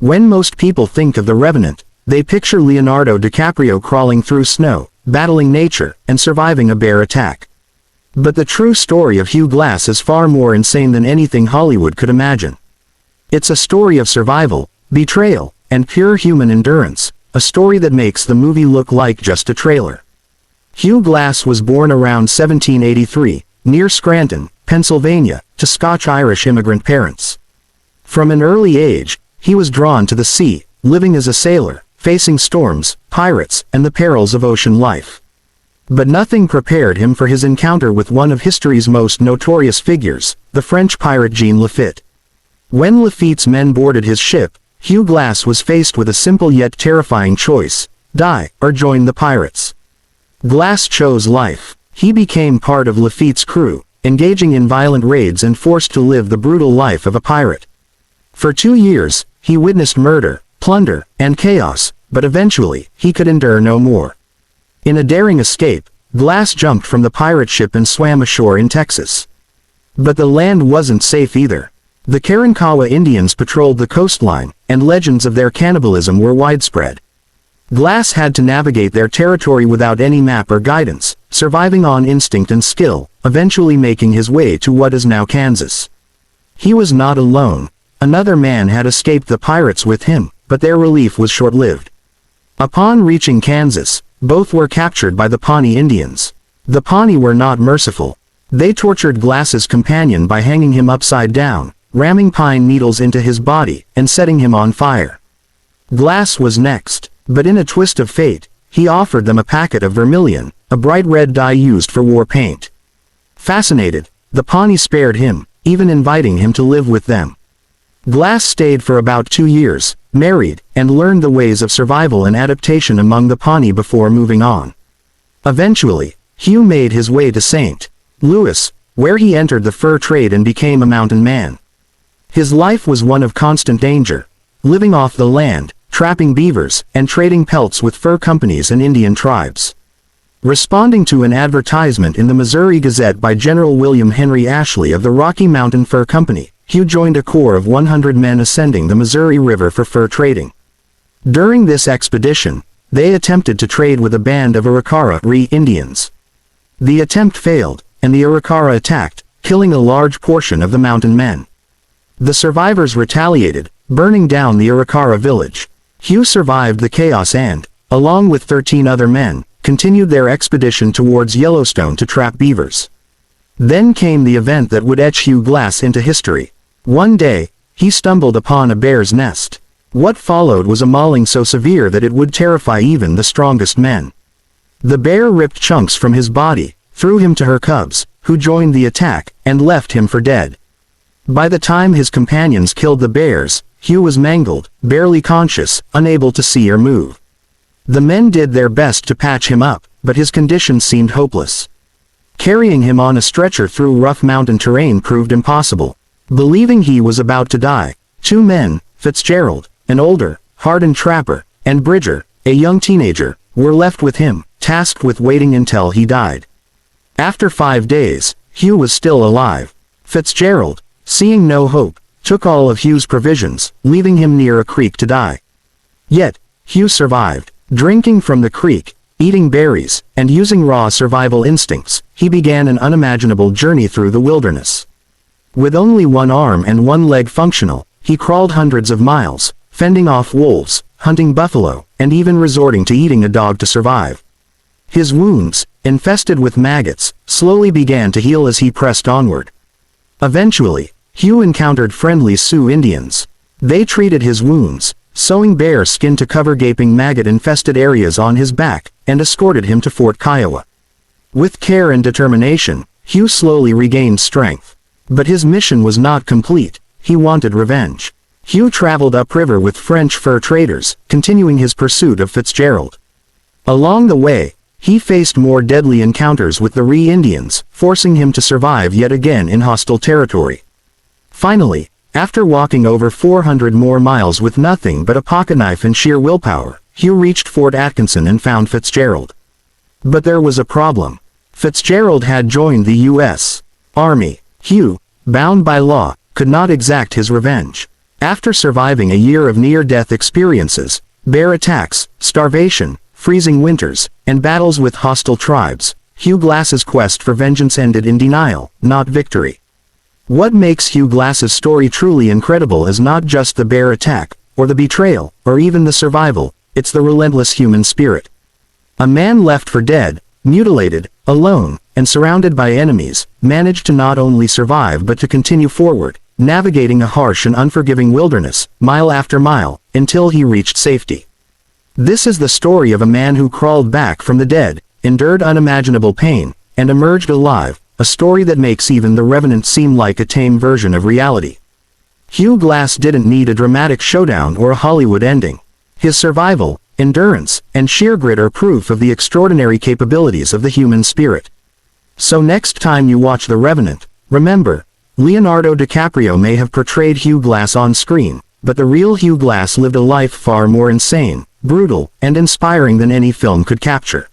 When most people think of the Revenant, they picture Leonardo DiCaprio crawling through snow, battling nature, and surviving a bear attack. But the true story of Hugh Glass is far more insane than anything Hollywood could imagine. It's a story of survival, betrayal, and pure human endurance, a story that makes the movie look like just a trailer. Hugh Glass was born around 1783, near Scranton, Pennsylvania, to Scotch-Irish immigrant parents. From an early age, he was drawn to the sea, living as a sailor, facing storms, pirates, and the perils of ocean life. But nothing prepared him for his encounter with one of history's most notorious figures, the French pirate Jean Lafitte. When Lafitte's men boarded his ship, Hugh Glass was faced with a simple yet terrifying choice: die, or join the pirates. Glass chose life. He became part of Lafitte's crew, engaging in violent raids and forced to live the brutal life of a pirate. For 2 years, he witnessed murder, plunder, and chaos, but eventually, he could endure no more. In a daring escape, Glass jumped from the pirate ship and swam ashore in Texas. But the land wasn't safe either. The Karankawa Indians patrolled the coastline, and legends of their cannibalism were widespread. Glass had to navigate their territory without any map or guidance, surviving on instinct and skill, eventually making his way to what is now Kansas. He was not alone. Another man had escaped the pirates with him, but their relief was short-lived. Upon reaching Kansas, both were captured by the Pawnee Indians. The Pawnee were not merciful. They tortured Glass's companion by hanging him upside down, ramming pine needles into his body, and setting him on fire. Glass was next, but in a twist of fate, he offered them a packet of vermilion, a bright red dye used for war paint. Fascinated, the Pawnee spared him, even inviting him to live with them. Glass stayed for about 2 years, married, and learned the ways of survival and adaptation among the Pawnee before moving on. Eventually, Hugh made his way to St. Louis, where he entered the fur trade and became a mountain man. His life was one of constant danger, living off the land, trapping beavers, and trading pelts with fur companies and Indian tribes. Responding to an advertisement in the Missouri Gazette by General William Henry Ashley of the Rocky Mountain Fur Company, Hugh joined a corps of 100 men ascending the Missouri River for fur trading. During this expedition, they attempted to trade with a band of Arikara Indians. The attempt failed, and the Arikara attacked, killing a large portion of the mountain men. The survivors retaliated, burning down the Arikara village. Hugh survived the chaos and, along with 13 other men, continued their expedition towards Yellowstone to trap beavers. Then came the event that would etch Hugh Glass into history. One day, he stumbled upon a bear's nest. What followed was a mauling so severe that it would terrify even the strongest men. The bear ripped chunks from his body, threw him to her cubs, who joined the attack, and left him for dead. By the time his companions killed the bears, Hugh was mangled, barely conscious, unable to see or move. The men did their best to patch him up, but his condition seemed hopeless. Carrying him on a stretcher through rough mountain terrain proved impossible. Believing he was about to die, 2 men, Fitzgerald, an older, hardened trapper, and Bridger, a young teenager, were left with him, tasked with waiting until he died. After 5 days, Hugh was still alive. Fitzgerald, seeing no hope, took all of Hugh's provisions, leaving him near a creek to die. Yet, Hugh survived. Drinking from the creek, eating berries, and using raw survival instincts, he began an unimaginable journey through the wilderness. With only 1 arm and 1 leg functional, he crawled hundreds of miles, fending off wolves, hunting buffalo, and even resorting to eating a dog to survive. His wounds, infested with maggots, slowly began to heal as he pressed onward. Eventually, Hugh encountered friendly Sioux Indians. They treated his wounds, sewing bear skin to cover gaping maggot-infested areas on his back, and escorted him to Fort Kiowa. With care and determination, Hugh slowly regained strength. But his mission was not complete. He wanted revenge. Hugh traveled upriver with French fur traders, continuing his pursuit of Fitzgerald. Along the way, he faced more deadly encounters with the Indians, forcing him to survive yet again in hostile territory. Finally, after walking over 400 more miles with nothing but a pocketknife and sheer willpower, Hugh reached Fort Atkinson and found Fitzgerald. But there was a problem. Fitzgerald had joined the U.S. Army. Hugh, bound by law, could not exact his revenge. After surviving a year of near-death experiences, bear attacks, starvation, freezing winters, and battles with hostile tribes, Hugh Glass's quest for vengeance ended in denial, not victory. What makes Hugh Glass's story truly incredible is not just the bear attack, or the betrayal, or even the survival, it's the relentless human spirit. A man left for dead, mutilated, alone, and surrounded by enemies, managed to not only survive but to continue forward, navigating a harsh and unforgiving wilderness, mile after mile, until he reached safety. This is the story of a man who crawled back from the dead, endured unimaginable pain, and emerged alive, a story that makes even the Revenant seem like a tame version of reality. Hugh Glass didn't need a dramatic showdown or a Hollywood ending. His survival, endurance, and sheer grit are proof of the extraordinary capabilities of the human spirit. So next time you watch The Revenant, remember, Leonardo DiCaprio may have portrayed Hugh Glass on screen, but the real Hugh Glass lived a life far more insane, brutal, and inspiring than any film could capture.